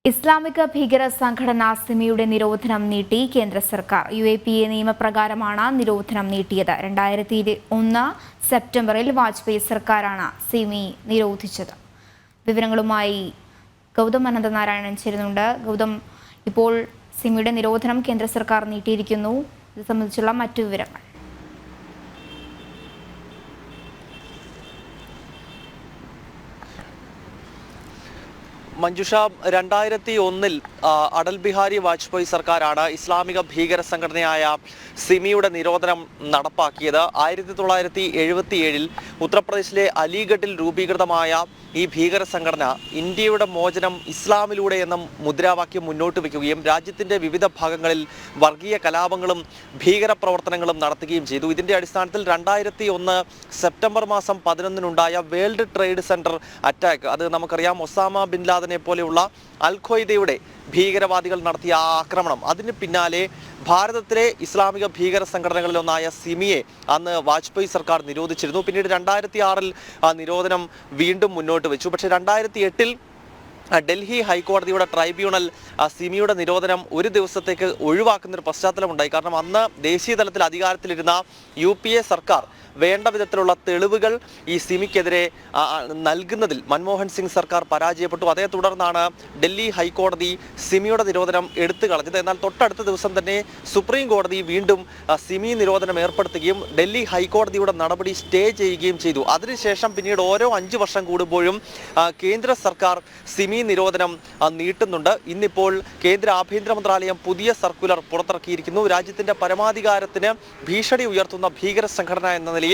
ഇസ്ലാമിക ഭീകര സംഘടന സിമിയുടെ നിരോധനം നീട്ടി കേന്ദ്ര സർക്കാർ. UAPA നിയമപ്രകാരമാണ് നിരോധനം നീട്ടിയത്. 2001 സെപ്റ്റംബറിൽ വാജ്പേയി സർക്കാരാണ് സിമി നിരോധിച്ചത്. വിവരങ്ങളുമായി ഗൗതം അനന്തനാരായണൻ ചേരുന്നുണ്ട്. ഗൗതം, ഇപ്പോൾ സിമിയുടെ നിരോധനം കേന്ദ്ര സർക്കാർ നീട്ടിയിരിക്കുന്നു. ഇത് സംബന്ധിച്ചുള്ള മറ്റു വിവരങ്ങൾ. മഞ്ജുഷ, 2001 അടൽ ബിഹാരി വാജ്പേയി സർക്കാരാണ് ഇസ്ലാമിക ഭീകര സംഘടനയായ സിമിയുടെ നിരോധനം നടപ്പാക്കിയത്. 1977 ഉത്തർപ്രദേശിലെ അലിഗഡിൽ രൂപീകൃതമായ ഈ ഭീകര സംഘടന ഇന്ത്യയുടെ മോചനം ഇസ്ലാമിലൂടെ എന്ന മുദ്രാവാക്യം മുന്നോട്ട് വയ്ക്കുകയും രാജ്യത്തിൻ്റെ വിവിധ ഭാഗങ്ങളിൽ വർഗീയ കലാപങ്ങളും ഭീകരപ്രവർത്തനങ്ങളും നടത്തുകയും ചെയ്തു. ഇതിൻ്റെ അടിസ്ഥാനത്തിൽ 2001 സെപ്റ്റംബർ മാസം 11 വേൾഡ് ട്രേഡ് സെൻറ്റർ അറ്റാക്ക്, അത് നമുക്കറിയാം, ഒസാമ ബിൻ ലാദനെ പോലെയുള്ള അൽ ഖ്വയ്ദയുടെ ഭീകരവാദികൾ നടത്തിയ ആ ആക്രമണം, അതിന് പിന്നാലെ ഭാരതത്തിലെ ഇസ്ലാമിക ഭീകര സംഘടനകളിലൊന്നായ സിമിയെ അന്ന് വാജ്പേയി സർക്കാർ നിരോധിച്ചിരുന്നു. പിന്നീട് 2006 ആ നിരോധനം വീണ്ടും മുന്നോട്ട് വെച്ചു. പക്ഷേ 2008 ഡൽഹി ഹൈക്കോടതിയുടെ ട്രൈബ്യൂണൽ സിമിയുടെ നിരോധനം ഒരു ദിവസത്തേക്ക് ഒഴിവാക്കുന്നൊരു പശ്ചാത്തലമുണ്ടായി. കാരണം അന്ന് ദേശീയ തലത്തിൽ അധികാരത്തിലിരുന്ന UPA സർക്കാർ വേണ്ട വിധത്തിലുള്ള തെളിവുകൾ ഈ സിമിക്കെതിരെ നൽകുന്നതിൽ മൻമോഹൻ സിംഗ് സർക്കാർ പരാജയപ്പെട്ടു. അതേ തുടർന്നാണ് ഡൽഹി ഹൈക്കോടതി സിമിയുടെ നിരോധനം എടുത്തു കളഞ്ഞത്. എന്നാൽ തൊട്ടടുത്ത ദിവസം തന്നെ സുപ്രീം കോടതി വീണ്ടും സിമി നിരോധനം ഏർപ്പെടുത്തുകയും ഡൽഹി ഹൈക്കോടതിയുടെ നടപടി സ്റ്റേ ചെയ്യുകയും ചെയ്തു. അതിനുശേഷം പിന്നീട് ഓരോ 5 വർഷം കൂടുമ്പോഴും കേന്ദ്ര സർക്കാർ സിമി നിരോധനം നീട്ടുന്നുണ്ട്. ഇന്നിപ്പോൾ കേന്ദ്ര ആഭ്യന്തര മന്ത്രാലയം പുതിയ സർക്കുലർ പുറത്തിറക്കിയിരിക്കുന്നു. രാജ്യത്തിന്റെ പരമാധികാരത്തിന് ഭീഷണി ഉയർത്തുന്ന ഭീകര സംഘടന എന്ന നിലയിൽ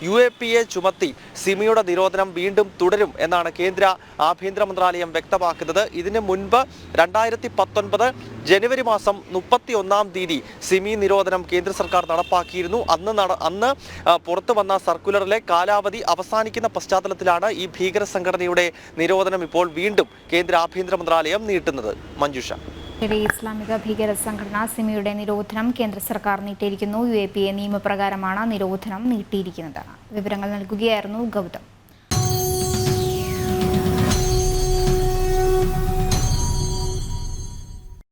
UAPA ചുമത്തി സിമിയുടെ നിരോധനം വീണ്ടും തുടരും എന്നാണ് കേന്ദ്ര ആഭ്യന്തര മന്ത്രാലയം വ്യക്തമാക്കുന്നത്. ഇതിന് മുൻപ് 2019 ജനുവരി മാസം 31-ാം തീയതി സിമി നിരോധനം കേന്ദ്ര സർക്കാർ നടപ്പാക്കിയിരുന്നു. അന്ന് പുറത്തു വന്ന സർക്കുലറിലെ കാലാവധി അവസാനിക്കുന്ന പശ്ചാത്തലത്തിലാണ് ഈ ഭീകര സംഘടനയുടെ നിരോധനം ഇപ്പോൾ വീണ്ടും കേന്ദ്ര ആഭ്യന്തര മന്ത്രാലയം നീട്ടുന്നത്. മഞ്ജുഷ, ഇസ്ലാമിക ഭീകര സംഘടന സിമിയുടെ നിരോധനം കേന്ദ്ര സർക്കാർ നീട്ടിയിരിക്കുന്നു. UAPA നിയമപ്രകാരമാണ് നിരോധനം നീട്ടിയിരിക്കുന്നത്. വിവരങ്ങൾ നൽകുകയായിരുന്നു ഗൗതം.